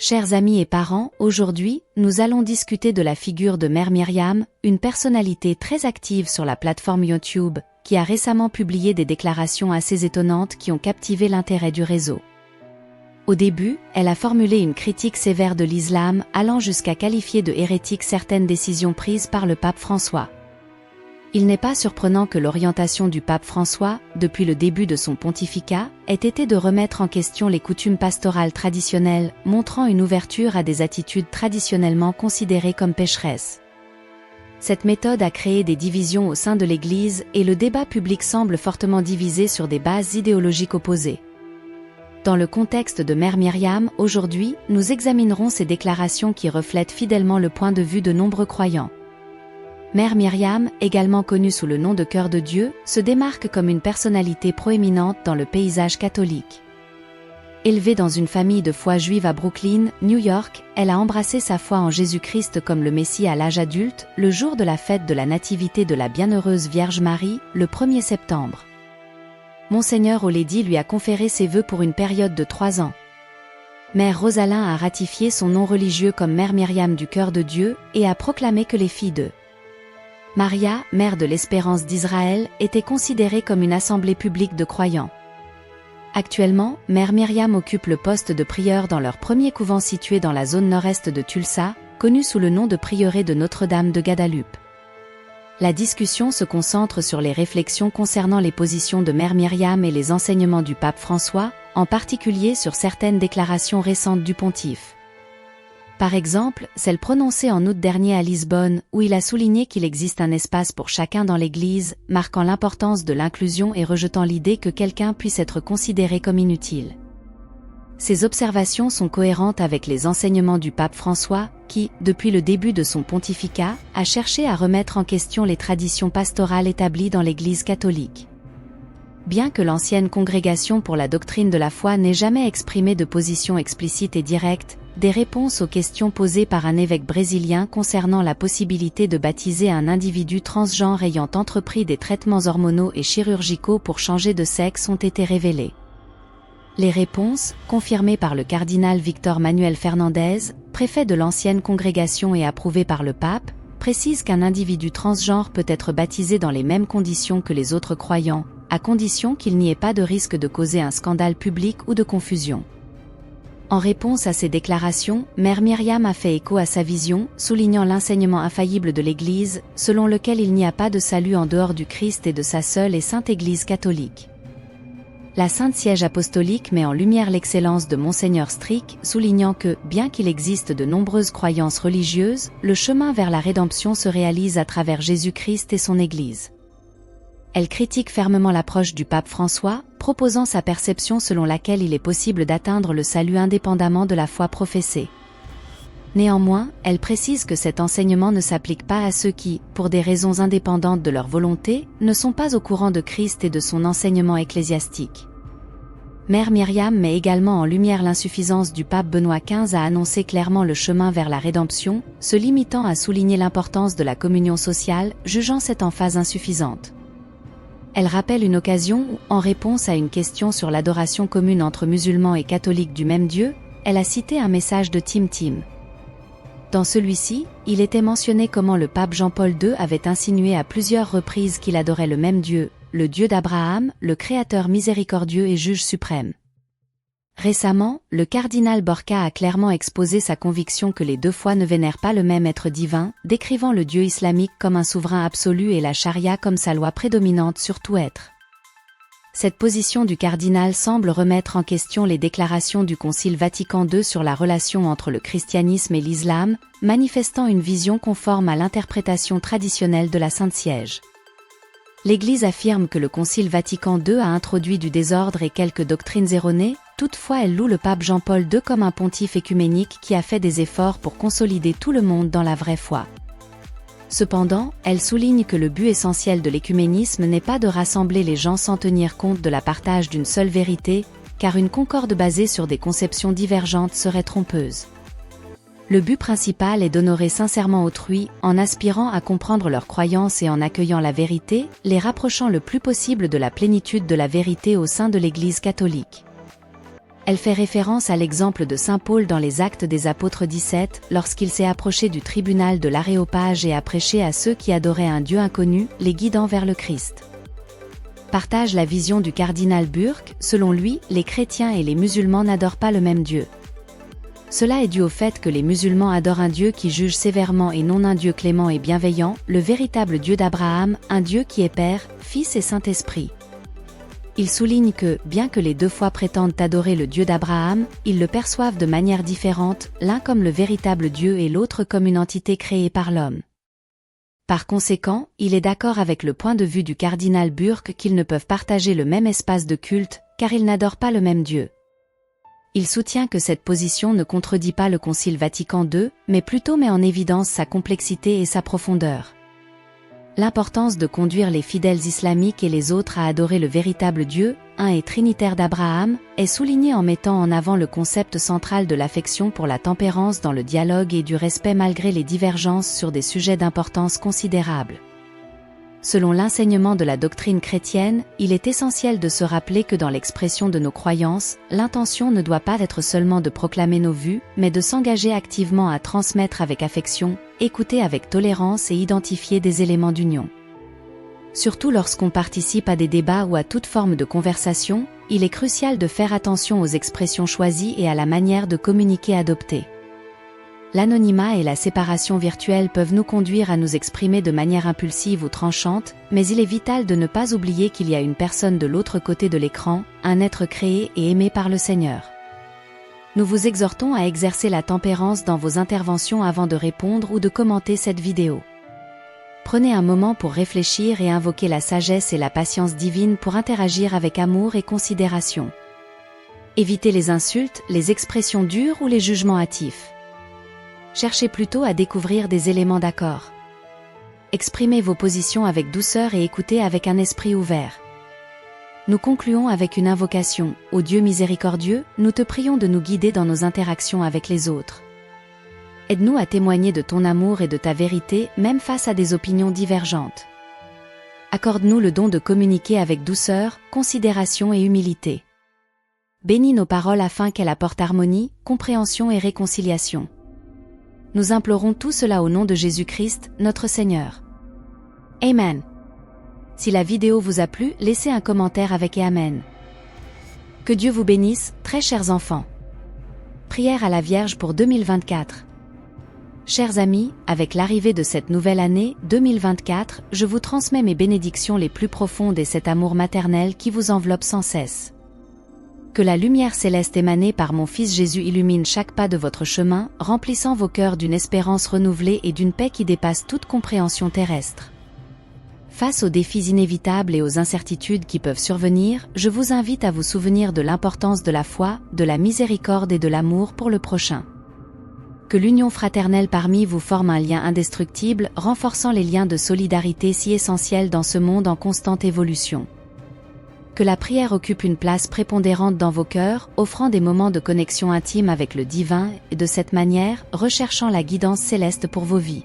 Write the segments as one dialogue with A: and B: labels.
A: Chers amis et parents, aujourd'hui, nous allons discuter de la figure de Mère Myriam, une personnalité très active sur la plateforme YouTube, qui a récemment publié des déclarations assez étonnantes qui ont captivé l'intérêt du réseau. Au début, elle a formulé une critique sévère de l'islam, allant jusqu'à qualifier de hérétiques certaines décisions prises par le pape François. Il n'est pas surprenant que l'orientation du pape François, depuis le début de son pontificat, ait été de remettre en question les coutumes pastorales traditionnelles, montrant une ouverture à des attitudes traditionnellement considérées comme pécheresses. Cette méthode a créé des divisions au sein de l'Église et le débat public semble fortement divisé sur des bases idéologiques opposées. Dans le contexte de Mère Myriam, aujourd'hui, nous examinerons ces déclarations qui reflètent fidèlement le point de vue de nombreux croyants. Mère Myriam, également connue sous le nom de Cœur de Dieu, se démarque comme une personnalité proéminente dans le paysage catholique. Élevée dans une famille de foi juive à Brooklyn, New York, elle a embrassé sa foi en Jésus-Christ comme le Messie à l'âge adulte, le jour de la fête de la Nativité de la Bienheureuse Vierge Marie, le 1er septembre. Monseigneur O'Leary lui a conféré ses vœux pour une période de 3 ans. Mère Rosalyn a ratifié son nom religieux comme Mère Myriam du Cœur de Dieu et a proclamé que les filles de Maria, mère de l'Espérance d'Israël, était considérée comme une assemblée publique de croyants. Actuellement, Mère Myriam occupe le poste de prieure dans leur premier couvent situé dans la zone nord-est de Tulsa, connu sous le nom de prieuré de Notre-Dame de Guadalupe. La discussion se concentre sur les réflexions concernant les positions de Mère Myriam et les enseignements du pape François, en particulier sur certaines déclarations récentes du pontife. Par exemple, celle prononcée en août dernier à Lisbonne, où il a souligné qu'il existe un espace pour chacun dans l'Église, marquant l'importance de l'inclusion et rejetant l'idée que quelqu'un puisse être considéré comme inutile. Ces observations sont cohérentes avec les enseignements du pape François, qui, depuis le début de son pontificat, a cherché à remettre en question les traditions pastorales établies dans l'Église catholique. Bien que l'ancienne congrégation pour la doctrine de la foi n'ait jamais exprimé de position explicite et directe, des réponses aux questions posées par un évêque brésilien concernant la possibilité de baptiser un individu transgenre ayant entrepris des traitements hormonaux et chirurgicaux pour changer de sexe ont été révélées. Les réponses, confirmées par le cardinal Victor Manuel Fernandez, préfet de l'ancienne congrégation et approuvées par le pape, précisent qu'un individu transgenre peut être baptisé dans les mêmes conditions que les autres croyants, à condition qu'il n'y ait pas de risque de causer un scandale public ou de confusion. En réponse à ces déclarations, Mère Myriam a fait écho à sa vision, soulignant l'enseignement infaillible de l'Église, selon lequel il n'y a pas de salut en dehors du Christ et de sa seule et sainte Église catholique. La Sainte Siège apostolique met en lumière l'excellence de Monseigneur Strick, soulignant que, bien qu'il existe de nombreuses croyances religieuses, le chemin vers la rédemption se réalise à travers Jésus-Christ et son Église. Elle critique fermement l'approche du pape François, proposant sa perception selon laquelle il est possible d'atteindre le salut indépendamment de la foi professée. Néanmoins, elle précise que cet enseignement ne s'applique pas à ceux qui, pour des raisons indépendantes de leur volonté, ne sont pas au courant de Christ et de son enseignement ecclésiastique. Mère Myriam met également en lumière l'insuffisance du pape Benoît XV à annoncer clairement le chemin vers la rédemption, se limitant à souligner l'importance de la communion sociale, jugeant cette emphase insuffisante. Elle rappelle une occasion où, en réponse à une question sur l'adoration commune entre musulmans et catholiques du même Dieu, elle a cité un message de Tim Tim. Dans celui-ci, il était mentionné comment le pape Jean-Paul II avait insinué à plusieurs reprises qu'il adorait le même Dieu, le Dieu d'Abraham, le Créateur miséricordieux et juge suprême. Récemment, le cardinal Borca a clairement exposé sa conviction que les deux foi ne vénèrent pas le même être divin, décrivant le Dieu islamique comme un souverain absolu et la charia comme sa loi prédominante sur tout être. Cette position du cardinal semble remettre en question les déclarations du Concile Vatican II sur la relation entre le christianisme et l'islam, manifestant une vision conforme à l'interprétation traditionnelle de la Sainte Siège. L'Église affirme que le Concile Vatican II a introduit du désordre et quelques doctrines erronées, toutefois elle loue le pape Jean-Paul II comme un pontife écuménique qui a fait des efforts pour consolider tout le monde dans la vraie foi. Cependant, elle souligne que le but essentiel de l'écuménisme n'est pas de rassembler les gens sans tenir compte de la partage d'une seule vérité, car une concorde basée sur des conceptions divergentes serait trompeuse. Le but principal est d'honorer sincèrement autrui, en aspirant à comprendre leurs croyances et en accueillant la vérité, les rapprochant le plus possible de la plénitude de la vérité au sein de l'Église catholique. Elle fait référence à l'exemple de saint Paul dans les Actes des Apôtres 17, lorsqu'il s'est approché du tribunal de l'Aréopage et a prêché à ceux qui adoraient un Dieu inconnu, les guidant vers le Christ. Partage la vision du cardinal Burke, selon lui, les chrétiens et les musulmans n'adorent pas le même Dieu. Cela est dû au fait que les musulmans adorent un Dieu qui juge sévèrement et non un Dieu clément et bienveillant, le véritable Dieu d'Abraham, un Dieu qui est Père, Fils et Saint-Esprit. Il souligne que, bien que les deux foi prétendent adorer le Dieu d'Abraham, ils le perçoivent de manière différente, l'un comme le véritable Dieu et l'autre comme une entité créée par l'homme. Par conséquent, il est d'accord avec le point de vue du cardinal Burke qu'ils ne peuvent partager le même espace de culte, car ils n'adorent pas le même Dieu. Il soutient que cette position ne contredit pas le Concile Vatican II, mais plutôt met en évidence sa complexité et sa profondeur. L'importance de conduire les fidèles islamiques et les autres à adorer le véritable Dieu, un et trinitaire d'Abraham, est soulignée en mettant en avant le concept central de l'affection pour la tempérance dans le dialogue et du respect malgré les divergences sur des sujets d'importance considérable. Selon l'enseignement de la doctrine chrétienne, il est essentiel de se rappeler que dans l'expression de nos croyances, l'intention ne doit pas être seulement de proclamer nos vues, mais de s'engager activement à transmettre avec affection, écouter avec tolérance et identifier des éléments d'union. Surtout lorsqu'on participe à des débats ou à toute forme de conversation, il est crucial de faire attention aux expressions choisies et à la manière de communiquer adoptée. L'anonymat et la séparation virtuelle peuvent nous conduire à nous exprimer de manière impulsive ou tranchante, mais il est vital de ne pas oublier qu'il y a une personne de l'autre côté de l'écran, un être créé et aimé par le Seigneur. Nous vous exhortons à exercer la tempérance dans vos interventions avant de répondre ou de commenter cette vidéo. Prenez un moment pour réfléchir et invoquer la sagesse et la patience divine pour interagir avec amour et considération. Évitez les insultes, les expressions dures ou les jugements hâtifs. Cherchez plutôt à découvrir des éléments d'accord. Exprimez vos positions avec douceur et écoutez avec un esprit ouvert. Nous concluons avec une invocation. Ô Dieu miséricordieux, nous te prions de nous guider dans nos interactions avec les autres. Aide-nous à témoigner de ton amour et de ta vérité, même face à des opinions divergentes. Accorde-nous le don de communiquer avec douceur, considération et humilité. Bénis nos paroles afin qu'elles apportent harmonie, compréhension et réconciliation. Nous implorons tout cela au nom de Jésus-Christ, notre Seigneur. Amen. Si la vidéo vous a plu, laissez un commentaire avec et Amen. Que Dieu vous bénisse, très chers enfants. Prière à la Vierge pour 2024. Chers amis, avec l'arrivée de cette nouvelle année, 2024, je vous transmets mes bénédictions les plus profondes et cet amour maternel qui vous enveloppe sans cesse. Que la lumière céleste émanée par mon Fils Jésus illumine chaque pas de votre chemin, remplissant vos cœurs d'une espérance renouvelée et d'une paix qui dépasse toute compréhension terrestre. Face aux défis inévitables et aux incertitudes qui peuvent survenir, je vous invite à vous souvenir de l'importance de la foi, de la miséricorde et de l'amour pour le prochain. Que l'union fraternelle parmi vous forme un lien indestructible, renforçant les liens de solidarité si essentiels dans ce monde en constante évolution. Que la prière occupe une place prépondérante dans vos cœurs, offrant des moments de connexion intime avec le divin, et de cette manière, recherchant la guidance céleste pour vos vies.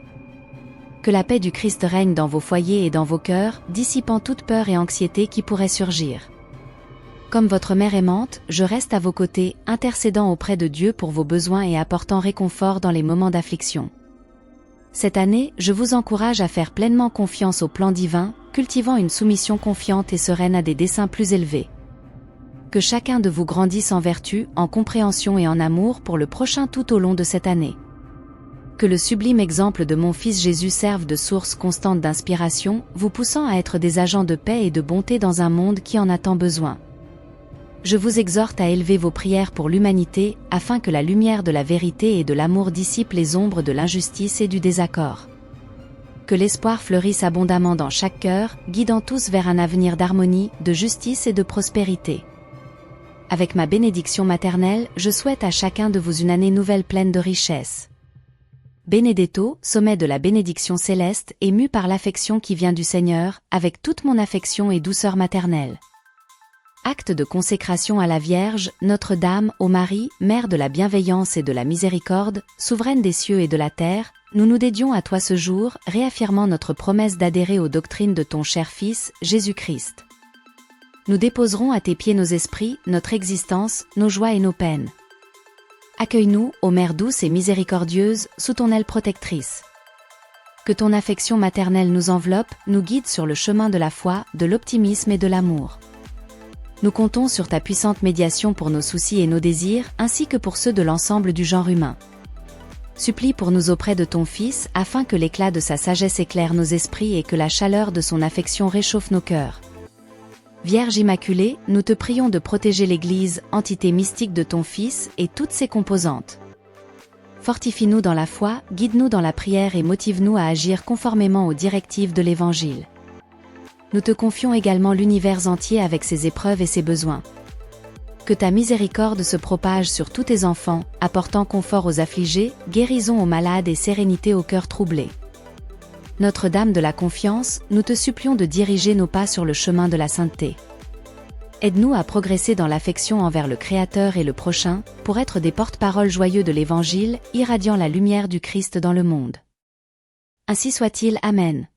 A: Que la paix du Christ règne dans vos foyers et dans vos cœurs, dissipant toute peur et anxiété qui pourrait surgir. Comme votre mère aimante, je reste à vos côtés, intercédant auprès de Dieu pour vos besoins et apportant réconfort dans les moments d'affliction. Cette année, je vous encourage à faire pleinement confiance au plan divin, cultivant une soumission confiante et sereine à des desseins plus élevés. Que chacun de vous grandisse en vertu, en compréhension et en amour pour le prochain tout au long de cette année. Que le sublime exemple de mon Fils Jésus serve de source constante d'inspiration, vous poussant à être des agents de paix et de bonté dans un monde qui en a tant besoin. Je vous exhorte à élever vos prières pour l'humanité, afin que la lumière de la vérité et de l'amour dissipe les ombres de l'injustice et du désaccord. Que l'espoir fleurisse abondamment dans chaque cœur, guidant tous vers un avenir d'harmonie, de justice et de prospérité. Avec ma bénédiction maternelle, je souhaite à chacun de vous une année nouvelle pleine de richesse. Benedetto, sommet de la bénédiction céleste, ému par l'affection qui vient du Seigneur, avec toute mon affection et douceur maternelle. Acte de consécration à la Vierge, Notre-Dame, ô Marie, Mère de la bienveillance et de la miséricorde, souveraine des cieux et de la terre, nous nous dédions à toi ce jour, réaffirmant notre promesse d'adhérer aux doctrines de ton cher Fils, Jésus-Christ. Nous déposerons à tes pieds nos esprits, notre existence, nos joies et nos peines. Accueille-nous, ô Mère douce et miséricordieuse, sous ton aile protectrice. Que ton affection maternelle nous enveloppe, nous guide sur le chemin de la foi, de l'optimisme et de l'amour. Nous comptons sur ta puissante médiation pour nos soucis et nos désirs, ainsi que pour ceux de l'ensemble du genre humain. Supplie pour nous auprès de ton Fils, afin que l'éclat de sa sagesse éclaire nos esprits et que la chaleur de son affection réchauffe nos cœurs. Vierge Immaculée, nous te prions de protéger l'Église, entité mystique de ton Fils, et toutes ses composantes. Fortifie-nous dans la foi, guide-nous dans la prière et motive-nous à agir conformément aux directives de l'Évangile. Nous te confions également l'univers entier avec ses épreuves et ses besoins. Que ta miséricorde se propage sur tous tes enfants, apportant confort aux affligés, guérison aux malades et sérénité aux cœurs troublés. Notre-Dame de la Confiance, nous te supplions de diriger nos pas sur le chemin de la sainteté. Aide-nous à progresser dans l'affection envers le Créateur et le prochain, pour être des porte-paroles joyeux de l'Évangile, irradiant la lumière du Christ dans le monde. Ainsi soit-il, Amen.